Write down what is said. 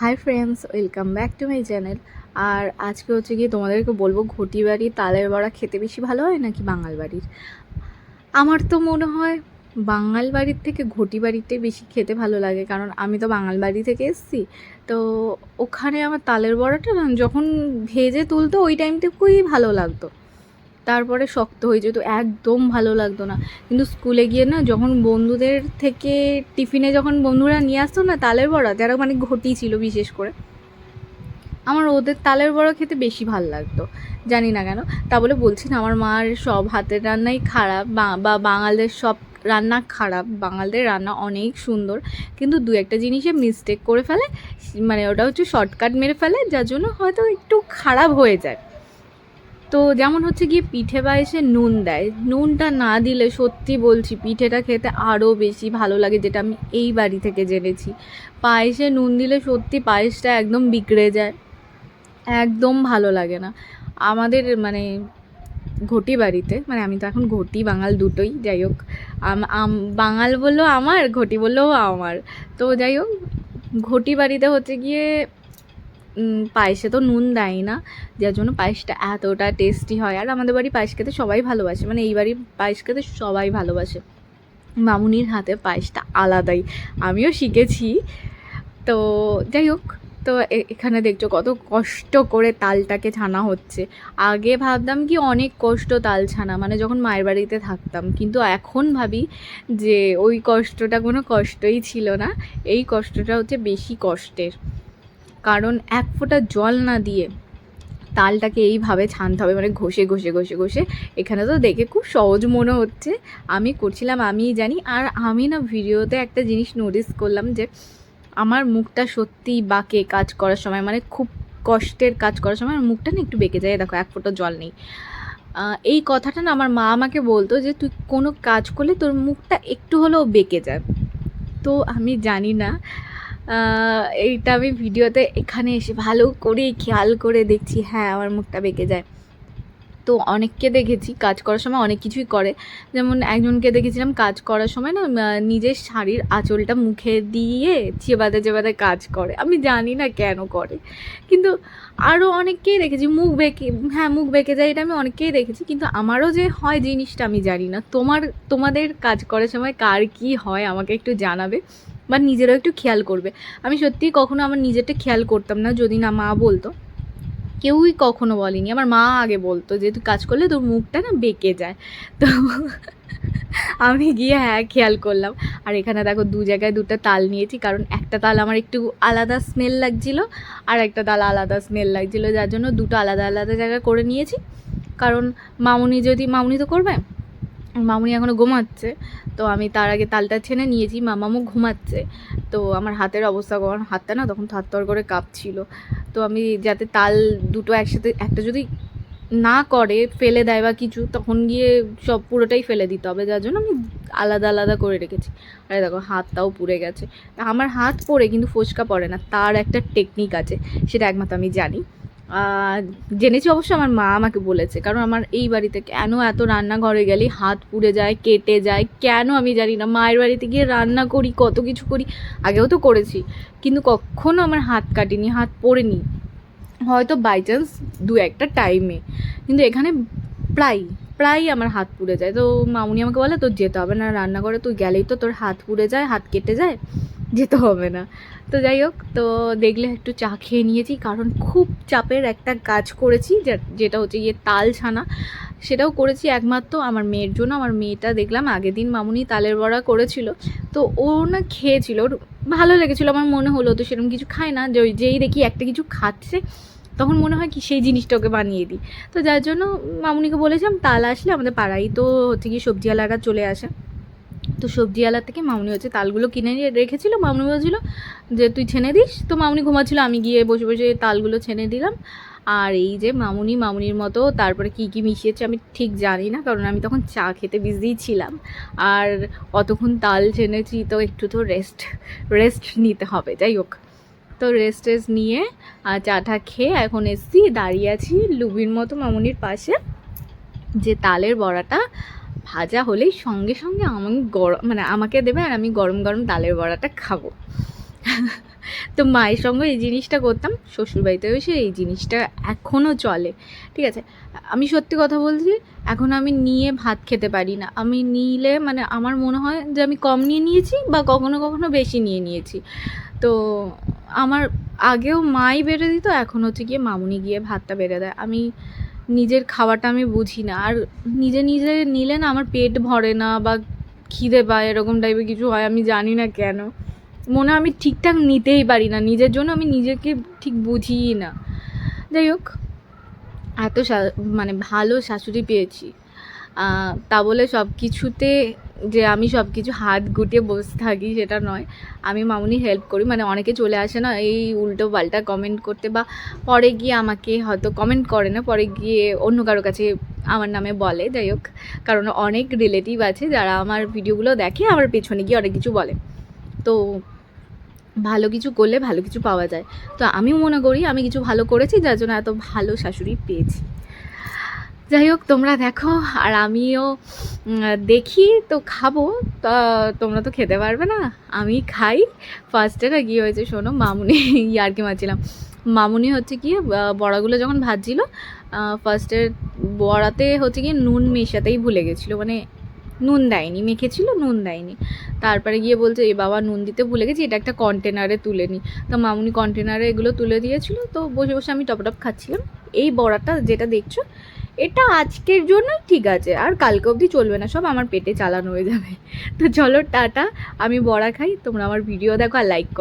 High friends, welcome back to my channel. আর আজকে হচ্ছে গিয়ে তোমাদেরকে বলবো ঘটি বাড়ি তালের বড়া খেতে বেশি ভালো হয় নাকি বাঙাল বাড়ির। আমার তো মনে হয় বাঙাল বাড়ির থেকে ঘটি বাড়িতে বেশি খেতে ভালো লাগে, কারণ আমি তো বাঙাল বাড়ি থেকে এসেছি। তো ওখানে আমার তালের বড়াটা না যখন ভেজে তুলতো ওই টাইমটুকুই ভালো লাগতো, তারপরে শক্ত হয়ে যেত, একদম ভালো লাগতো না। কিন্তু স্কুলে গিয়ে না যখন বন্ধুদের থেকে টিফিনে যখন বন্ধুরা নিয়ে আসতো না তালের বড়া, যারা মানে ঘটি ছিল বিশেষ করে, আমার ওদের তালের বড়া খেতে বেশি ভালো লাগতো। জানি না কেন। তা বলে বলছি না আমার মার সব হাতের রান্নাই খারাপ বা বাঙালদের সব রান্না খারাপ। বাঙালদের রান্না অনেক সুন্দর, কিন্তু দু একটা জিনিসে মিস্টেক করে ফেলে, মানে ওটা হচ্ছে শর্টকাট মেরে ফেলে, যার জন্য হয়তো একটু খারাপ হয়ে যায়। তো যেমন হচ্ছে গিয়ে পিঠে পায়েসে নুন দেয়, নুনটা না দিলে সত্যি বলছি পিঠেটা খেতে আরও বেশি ভালো লাগে, যেটা আমি এই বাড়ি থেকে জেনেছি। পায়েসে নুন দিলে সত্যি পায়েসটা একদম বিগড়ে যায়, একদম ভালো লাগে না। আমাদের মানে ঘটি বাড়িতে, মানে আমি তো এখন ঘটি বাঙাল দুটোই, যাই হোক, বাঙাল বললেও আমার, ঘটি বললেও আমার। তো যাই হোক, ঘটি বাড়িতে হচ্ছে গিয়ে পায়েসে তো নুন দেয় না, যার জন্য পায়েসটা এতটা টেস্টি হয়। আর আমাদের বাড়ি পায়েস খেতে সবাই ভালোবাসে, মানে এই বাড়ির পায়েস খেতে সবাই ভালোবাসে। মামুনির হাতে পায়েসটা আলাদাই, আমিও শিখেছি। তো যাই হোক, তো এখানে দেখছো কত কষ্ট করে তালটাকে ছানা হচ্ছে। আগে ভাবতাম কি অনেক কষ্ট তাল ছানা, মানে যখন মায়ের বাড়িতে থাকতাম, কিন্তু এখন ভাবি যে ওই কষ্টটা কোনো কষ্টই ছিল না, এই কষ্টটা হচ্ছে বেশি কষ্টের। কারণ এক ফোঁটা জল না দিয়ে তালটাকে এইভাবে ছানতে হবে, মানে ঘষে ঘষে ঘষে ঘষে। এখানে তো দেখে খুব সহজ মনে হচ্ছে, আমি করছিলাম আমিই জানি। আর আমি না ভিডিওতে একটা জিনিস নোটিস করলাম, যে আমার মুখটা সত্যিই বাঁকে কাজ করার সময়, মানে খুব কষ্টের কাজ করার সময় আমার মুখটা না একটু বেঁকে যায়। দেখো এক ফোঁটা জল নেই। এই কথাটা না আমার মা আমাকে বলতো, যে তুই কোনো কাজ করলে তোর মুখটা একটু হলেও বেঁকে যায়। তো আমি জানি না, এইটা আমি ভিডিওতে এখানে এসে ভালো করে খেয়াল করে দেখছি, হ্যাঁ আমার মুখটা বেঁকে যায়। তো অনেককে দেখেছি কাজ করার সময় অনেক কিছুই করে। যেমন একজনকে দেখেছিলাম কাজ করার সময় না নিজের শাড়ির আঁচলটা মুখে দিয়ে চেবাতে চেবাতে কাজ করে, আমি জানি না কেন করে। কিন্তু আরও অনেককেই দেখেছি মুখ বেঁকে, হ্যাঁ মুখ বেঁকে যায়, এটা আমি অনেককেই দেখেছি। কিন্তু আমারও যে হয় জিনিসটা আমি জানি না। তোমাদের কাজ করার সময় কার কী হয় আমাকে একটু জানাবে, বা নিজেরাও একটু খেয়াল করবে। আমি সত্যিই কখনো আমার নিজেরটা খেয়াল করতাম না, যদি না মা বলতো। কেউই কখনো বলেনি, আমার মা আগে বলতো যে তুই কাজ করলে তোর মুখটা না বেঁকে যায়। তো আমি গিয়ে হ্যাঁ খেয়াল করলাম। আর এখানে দেখো দু জায়গায় দুটো তাল নিয়েছি, কারণ একটা তাল আমার একটু আলাদা স্মেল লাগছিলো, আর একটা তাল আলাদা স্মেল লাগছিলো, যার জন্য দুটো আলাদা আলাদা জায়গায় করে নিয়েছি। কারণ মামুনি তো করবে, মামুনি এখনও ঘুমাচ্ছে, তো আমি তার আগে তালটা ছেনে নিয়েছি। মামামও ঘুমাচ্ছে। তো আমার হাতের অবস্থা, আমার হাতটা না তখন থরথর করে কাঁপছিল। তো আমি যাতে তাল দুটো একসাথে, একটা যদি না করে ফেলে দেয় বা কিছু, তখন গিয়ে সব পুরোটাই ফেলে দিতে হবে, যার জন্য আমি আলাদা আলাদা করে রেখেছি। আরে দেখো হাতটাও পুড়ে গেছে। আমার হাত পড়ে কিন্তু ফোসকা পড়ে না, তার একটা টেকনিক আছে, সেটা একমাত্র আমি জানি। জেনেছি অবশ্য, আমার মা আমাকে বলেছে। কারণ আমার এই বাড়িতে কেন এত রান্নাঘরে গেলেই হাত পুড়ে যায়, কেটে যায়, কেন আমি জানি না। মায়ের বাড়িতে গিয়ে রান্না করি, কত কিছু করি, আগেও তো করেছি, কিন্তু কখনো আমার হাত কাটেনি, হাত পোড়েনি। হয়তো বাই চান্স দু একটা টাইমে, কিন্তু এখানে প্রায় প্রায় আমার হাত পুড়ে যায়। তো মামুনি আমাকে বলে তোর যেতে হবে না রান্নাঘরে, তুই গেলেই তো তোর হাত পুড়ে যায়, হাত কেটে যায়, যেতে হবে না। তো যাই হোক, তো দেখলে একটু চা খেয়ে নিয়েছি, কারণ খুব চাপের একটা কাজ করেছি, যেটা হচ্ছে গিয়ে তাল ছানা। সেটাও করেছি একমাত্র আমার মেয়ের জন্য। আমার মেয়েটা দেখলাম আগের দিন মামুনি তালের বড়া করেছিল, তো ও না খেয়েছিল, ওর ভালো লেগেছিলো। আমার মনে হলো, তো সেরকম কিছু খায় না, যে যেই দেখি একটা কিছু খাচ্ছে তখন মনে হয় কি সেই জিনিসটা ওকে বানিয়ে দিই। তো যার জন্য মামুনিকে বলেছিলাম তাল আসলে আমাদের পাড়াই তো হচ্ছে কি সবজিওয়ালারা চলে আসে, তো সবজিওয়ালার থেকে মামুনি হচ্ছে তালগুলো কিনে নিয়ে রেখেছিলো। মামুনি বলছিলো যে তুই ছেনে দিস, তো মামুনি ঘুমাচ্ছিলো, আমি গিয়ে বসে বসে তালগুলো ছেনে দিলাম। আর এই যে মামুনির মতো তারপরে কী কী মিশিয়েছে আমি ঠিক জানি না, কারণ আমি তখন চা খেতে বিজি ছিলাম। আর অতক্ষণ তাল ছেনেছি, তো একটু তো রেস্ট নিতে হবে। যাই হোক, তো রেস্ট নিয়ে চাটা খেয়ে এখন এসছি, দাঁড়িয়ে আছি লুবির মতো মামুনির পাশে, যে তালের বড়াটা ভাজা হলেই সঙ্গে সঙ্গে আমি গরম, মানে আমাকে দেবে, আর আমি গরম গরম তালের বড়াটা খাবো। তো মায়ের সঙ্গে এই জিনিসটা করতাম, শ্বশুরবাড়িতে এসে এই জিনিসটা এখনও চলে, ঠিক আছে। আমি সত্যি কথা বলছি, এখন আমি নিয়ে ভাত খেতে পারি না। আমি নিলে মানে আমার মনে হয় যে আমি কম নিয়ে নিয়েছি বা কখনো কখনো বেশি নিয়ে নিয়েছি। তো আমার আগেও মাই বেড়ে দিত, এখন হচ্ছে গিয়ে মামুনি গিয়ে ভাতটা বেড়ে দেয়। আমি নিজের খাওয়াটা আমি বুঝি না, আর নিজে নিজে নিলে না আমার পেট ভরে না বা খিদে পায়, এরকম টাইপের কিছু হয়, আমি জানি না কেন। মনে হয় আমি ঠিকঠাক নিতেই পারি না নিজের জন্য, আমি নিজেকে ঠিক বুঝিই না। যাই হোক, এত মানে ভালো শাশুড়ি পেয়েছি, তা বলে সব কিছুতে যে আমি সব কিছু হাত গুটিয়ে বসে থাকি সেটা নয়। আমি মামুনি হেল্প করি, মানে অনেকে চলে আসে না এই উল্টো পাল্টা কমেন্ট করতে, বা পরে গিয়ে আমাকে হয়তো কমেন্ট করে না, পরে গিয়ে অন্য কারো কাছে আমার নামে বলে। যাই হোক, কারণ অনেক রিলেটিভ আছে যারা আমার ভিডিওগুলো দেখে, আমার পেছনে গিয়ে অনেক কিছু বলে। তো ভালো কিছু করলে ভালো কিছু পাওয়া যায়। তো আমিও মনে করি আমি কিছু ভালো করেছি, যার জন্য এত ভালো শাশুড়ি পেয়েছি। যাই হোক, তোমরা দেখো আর আমিও দেখি, তো খাবো। তা তোমরা তো খেতে পারবে না, আমি খাই। ফার্স্টে না কী হয়েছে শোনো, মামুনি ইয়ার্কি মারছিলাম। মামুনি হচ্ছে গিয়ে বড়াগুলো যখন ভাজছিল, ফার্স্টে বড়াতে হচ্ছে গিয়ে নুন মেশাতেই ভুলে গেছিলো, মানে নুন দেয়নি, মেখেছিল নুন দেয়নি। তারপরে গিয়ে বলছে এ বাবা নুন দিতে ভুলে গেছি, এটা একটা কন্টেনারে তুলে নিই। তো মামুনি কন্টেনারে এগুলো তুলে দিয়েছিল, তো বসে বসে আমি টপ খাচ্ছিলাম। এই বড়াটা যেটা দেখছো, এটা আজকের জন্যই ঠিক আছে, আর কালকে অবধি চলবে না, সব আমার পেটে চালানো হয়ে যাবে। তো চলো টাটা, আমি বড়া খাই, তোমরা আমার ভিডিও দেখো আর লাইক করো।